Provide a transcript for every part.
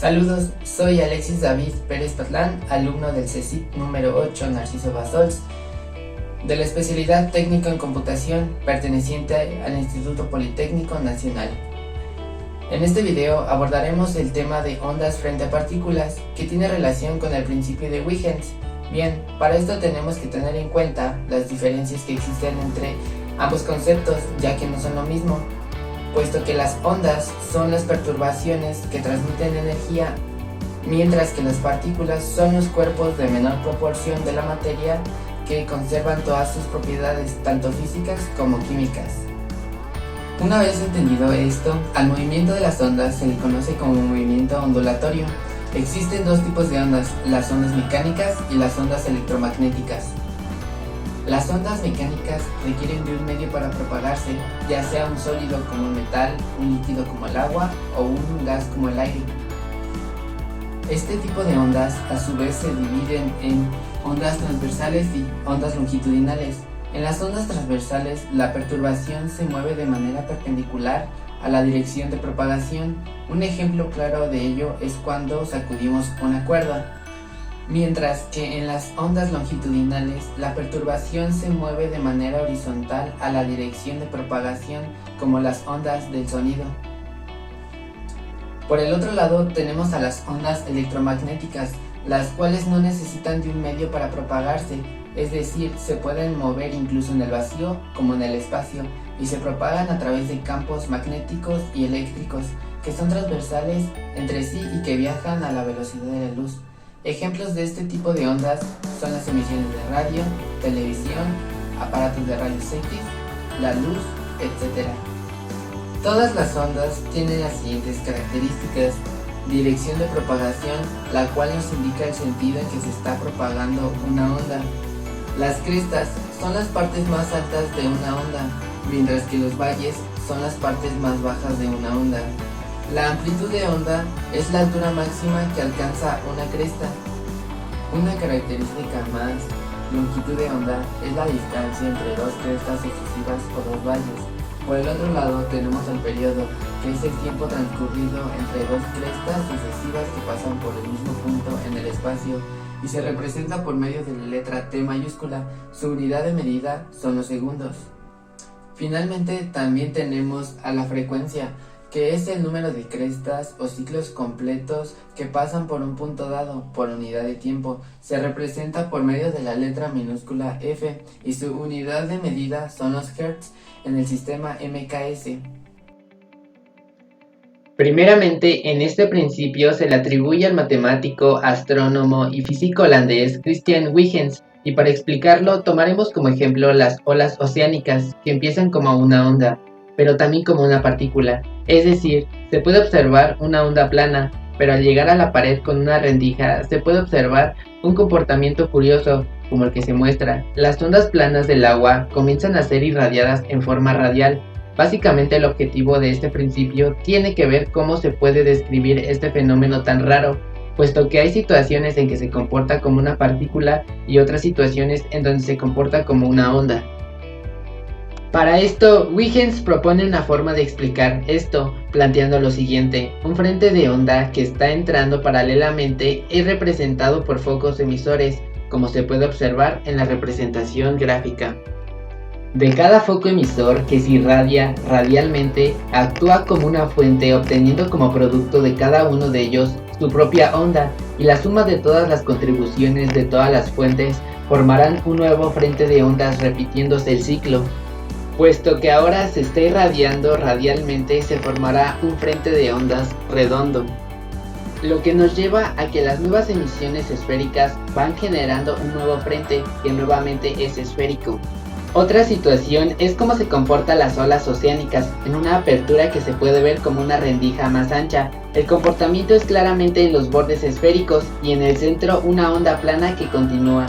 Saludos, soy Alexis David Pérez Patlán, alumno del CSIC número 8 Narciso Basols, de la especialidad técnico en computación perteneciente al Instituto Politécnico Nacional. En este video abordaremos el tema de ondas frente a partículas, que tiene relación con el principio de Huygens. Bien, para esto tenemos que tener en cuenta las diferencias que existen entre ambos conceptos, ya que no son lo mismo, puesto que las ondas son las perturbaciones que transmiten energía, mientras que las partículas son los cuerpos de menor proporción de la materia que conservan todas sus propiedades, tanto físicas como químicas. Una vez entendido esto, al movimiento de las ondas se le conoce como movimiento ondulatorio. Existen dos tipos de ondas, las ondas mecánicas y las ondas electromagnéticas. Las ondas mecánicas requieren de un medio para propagarse, ya sea un sólido como el metal, un líquido como el agua o un gas como el aire. Este tipo de ondas a su vez se dividen en ondas transversales y ondas longitudinales. En las ondas transversales, la perturbación se mueve de manera perpendicular a la dirección de propagación. Un ejemplo claro de ello es cuando sacudimos una cuerda. Mientras que en las ondas longitudinales, la perturbación se mueve de manera horizontal a la dirección de propagación, como las ondas del sonido. Por el otro lado, tenemos a las ondas electromagnéticas, las cuales no necesitan de un medio para propagarse, es decir, se pueden mover incluso en el vacío como en el espacio, y se propagan a través de campos magnéticos y eléctricos, que son transversales entre sí y que viajan a la velocidad de la luz. Ejemplos de este tipo de ondas son las emisiones de radio, televisión, aparatos de rayos X, la luz, etc. Todas las ondas tienen las siguientes características: dirección de propagación, la cual nos indica el sentido en que se está propagando una onda. Las crestas son las partes más altas de una onda, mientras que los valles son las partes más bajas de una onda. La amplitud de onda es la altura máxima que alcanza una cresta. Una característica más, longitud de onda, es la distancia entre dos crestas sucesivas o dos valles. Por el otro lado tenemos el periodo, que es el tiempo transcurrido entre dos crestas sucesivas que pasan por el mismo punto en el espacio, y se representa por medio de la letra T mayúscula. Su unidad de medida son los segundos. Finalmente también tenemos a la frecuencia, que es el número de crestas o ciclos completos que pasan por un punto dado por unidad de tiempo. Se representa por medio de la letra minúscula F, y su unidad de medida son los hertz en el sistema MKS. Primeramente, en este principio se le atribuye al matemático, astrónomo y físico holandés Christian Huygens, y para explicarlo tomaremos como ejemplo las olas oceánicas, que empiezan como una onda, pero también como una partícula. Es decir, se puede observar una onda plana, pero al llegar a la pared con una rendija se puede observar un comportamiento curioso, como el que se muestra. Las ondas planas del agua comienzan a ser irradiadas en forma radial. Básicamente el objetivo de este principio tiene que ver cómo se puede describir este fenómeno tan raro, puesto que hay situaciones en que se comporta como una partícula y otras situaciones en donde se comporta como una onda. Para esto, Huygens propone una forma de explicar esto, planteando lo siguiente: un frente de onda que está entrando paralelamente es representado por focos emisores, como se puede observar en la representación gráfica. De cada foco emisor que se irradia radialmente, actúa como una fuente, obteniendo como producto de cada uno de ellos su propia onda, y la suma de todas las contribuciones de todas las fuentes formarán un nuevo frente de ondas, repitiéndose el ciclo. Puesto que ahora se está irradiando radialmente, se formará un frente de ondas redondo, lo que nos lleva a que las nuevas emisiones esféricas van generando un nuevo frente que nuevamente es esférico. Otra situación es cómo se comportan las olas oceánicas en una apertura que se puede ver como una rendija más ancha. El comportamiento es claramente en los bordes esféricos y en el centro una onda plana que continúa.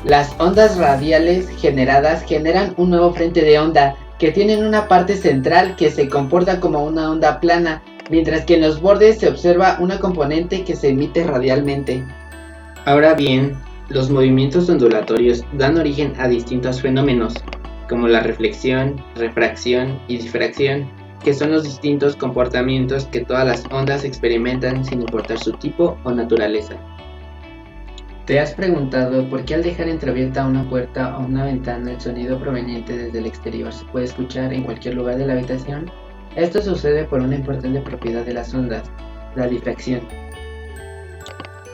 Las ondas radiales generadas generan un nuevo frente de onda que tienen una parte central que se comporta como una onda plana, mientras que en los bordes se observa una componente que se emite radialmente. Ahora bien, los movimientos ondulatorios dan origen a distintos fenómenos, como la reflexión, refracción y difracción, que son los distintos comportamientos que todas las ondas experimentan sin importar su tipo o naturaleza. ¿Te has preguntado por qué al dejar entreabierta una puerta o una ventana el sonido proveniente desde el exterior se puede escuchar en cualquier lugar de la habitación? Esto sucede por una importante propiedad de las ondas, la difracción.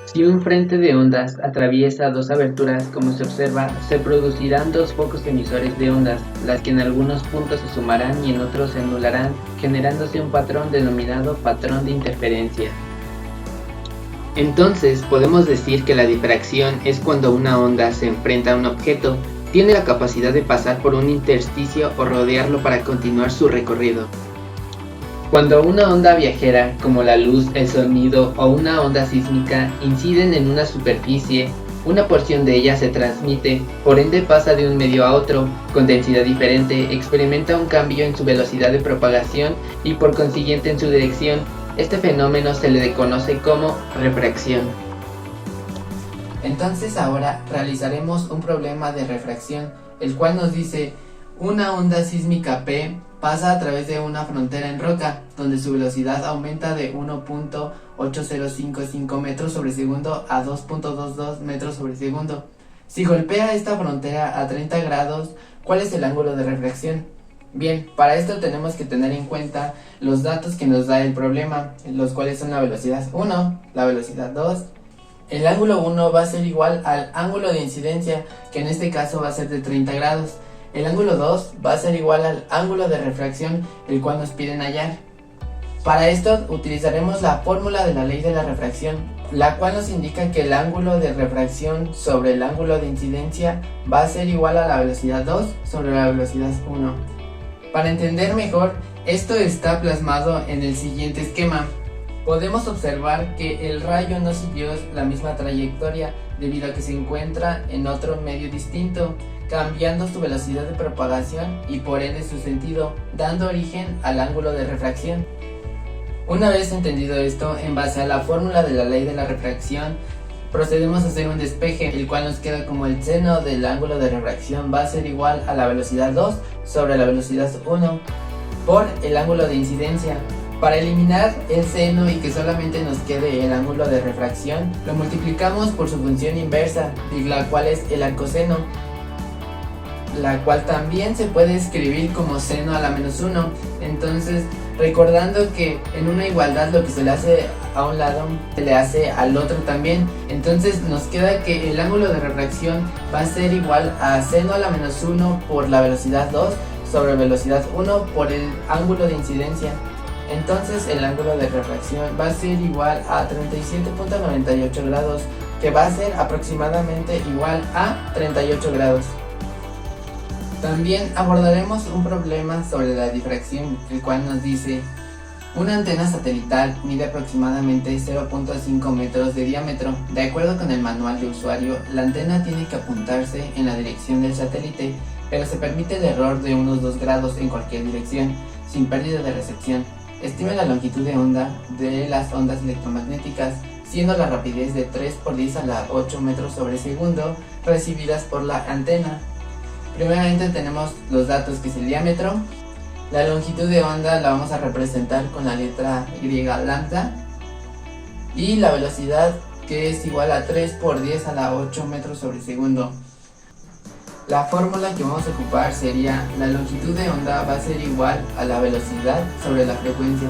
Si un frente de ondas atraviesa dos aberturas, como se observa, se producirán dos focos emisores de ondas, las que en algunos puntos se sumarán y en otros se anularán, generándose un patrón denominado patrón de interferencia. Entonces, podemos decir que la difracción es cuando una onda se enfrenta a un objeto, tiene la capacidad de pasar por un intersticio o rodearlo para continuar su recorrido. Cuando una onda viajera, como la luz, el sonido o una onda sísmica, inciden en una superficie, una porción de ella se transmite, por ende pasa de un medio a otro, con densidad diferente, experimenta un cambio en su velocidad de propagación y por consiguiente en su dirección. Este fenómeno se le conoce como refracción. Entonces ahora realizaremos un problema de refracción, el cual nos dice: una onda sísmica P pasa a través de una frontera en roca, donde su velocidad aumenta de 1.8055 metros sobre segundo a 2.22 metros sobre segundo. Si golpea esta frontera a 30 grados, ¿cuál es el ángulo de refracción? Bien, para esto tenemos que tener en cuenta los datos que nos da el problema, los cuales son la velocidad 1, la velocidad 2. El ángulo 1 va a ser igual al ángulo de incidencia, que en este caso va a ser de 30 grados. El ángulo 2 va a ser igual al ángulo de refracción, el cual nos piden hallar. Para esto utilizaremos la fórmula de la ley de la refracción, la cual nos indica que el ángulo de refracción sobre el ángulo de incidencia va a ser igual a la velocidad 2 sobre la velocidad 1. Para entender mejor, esto está plasmado en el siguiente esquema. Podemos observar que el rayo no siguió la misma trayectoria debido a que se encuentra en otro medio distinto, cambiando su velocidad de propagación y por ende su sentido, dando origen al ángulo de refracción. Una vez entendido esto, en base a la fórmula de la ley de la refracción, procedemos a hacer un despeje, el cual nos queda como el seno del ángulo de refracción va a ser igual a la velocidad 2 sobre la velocidad 1 por el ángulo de incidencia. Para eliminar el seno y que solamente nos quede el ángulo de refracción, lo multiplicamos por su función inversa, la cual es el arcoseno, la cual también se puede escribir como seno a la menos 1. Entonces, recordando que en una igualdad lo que se le hace a un lado se le hace al otro también, entonces nos queda que el ángulo de refracción va a ser igual a seno a la menos 1 por la velocidad 2 sobre velocidad 1 por el ángulo de incidencia. Entonces el ángulo de refracción va a ser igual a 37.98 grados, que va a ser aproximadamente igual a 38 grados. También abordaremos un problema sobre la difracción, el cual nos dice: una antena satelital mide aproximadamente 0.5 metros de diámetro. De acuerdo con el manual de usuario, la antena tiene que apuntarse en la dirección del satélite, pero se permite el error de unos 2 grados en cualquier dirección, sin pérdida de recepción. Estime la longitud de onda de las ondas electromagnéticas, siendo la rapidez de 3 por 10 a la 8 metros sobre segundo recibidas por la antena. Primeramente tenemos los datos, que es el diámetro. La longitud de onda la vamos a representar con la letra griega lambda. Y la velocidad, que es igual a 3 por 10 a la 8 metros sobre segundo. La fórmula que vamos a ocupar sería: la longitud de onda va a ser igual a la velocidad sobre la frecuencia.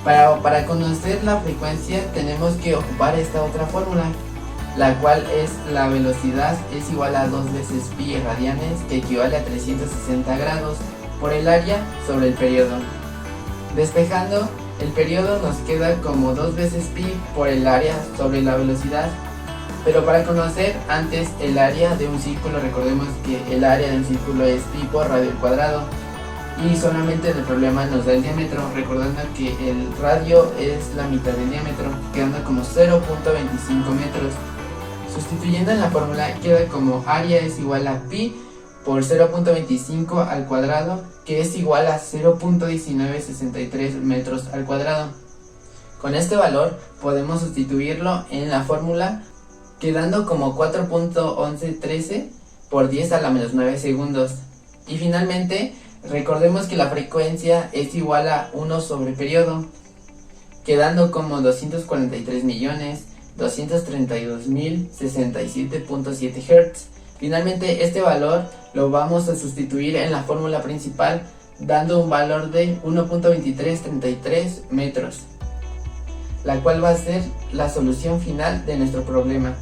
Para conocer la frecuencia tenemos que ocupar esta otra fórmula, la cual es: la velocidad es igual a 2 veces pi radianes, que equivale a 360 grados, por el área sobre el periodo. Despejando, el periodo nos queda como 2 veces pi por el área sobre la velocidad. Pero para conocer antes el área de un círculo, recordemos que el área de un círculo es pi por radio al cuadrado. Y solamente en el problema nos da el diámetro, recordando que el radio es la mitad del diámetro, quedando como 0.25 metros. Sustituyendo en la fórmula queda como área es igual a pi por 0.25 al cuadrado, que es igual a 0.1963 metros al cuadrado. Con este valor podemos sustituirlo en la fórmula, quedando como 4.1113 por 10 a la menos 9 segundos. Y finalmente Recordemos que la frecuencia es igual a 1 sobre periodo, quedando como 243.232.067.7 Hz. Finalmente este valor lo vamos a sustituir en la fórmula principal, dando un valor de 1.2333 metros, la cual va a ser la solución final de nuestro problema.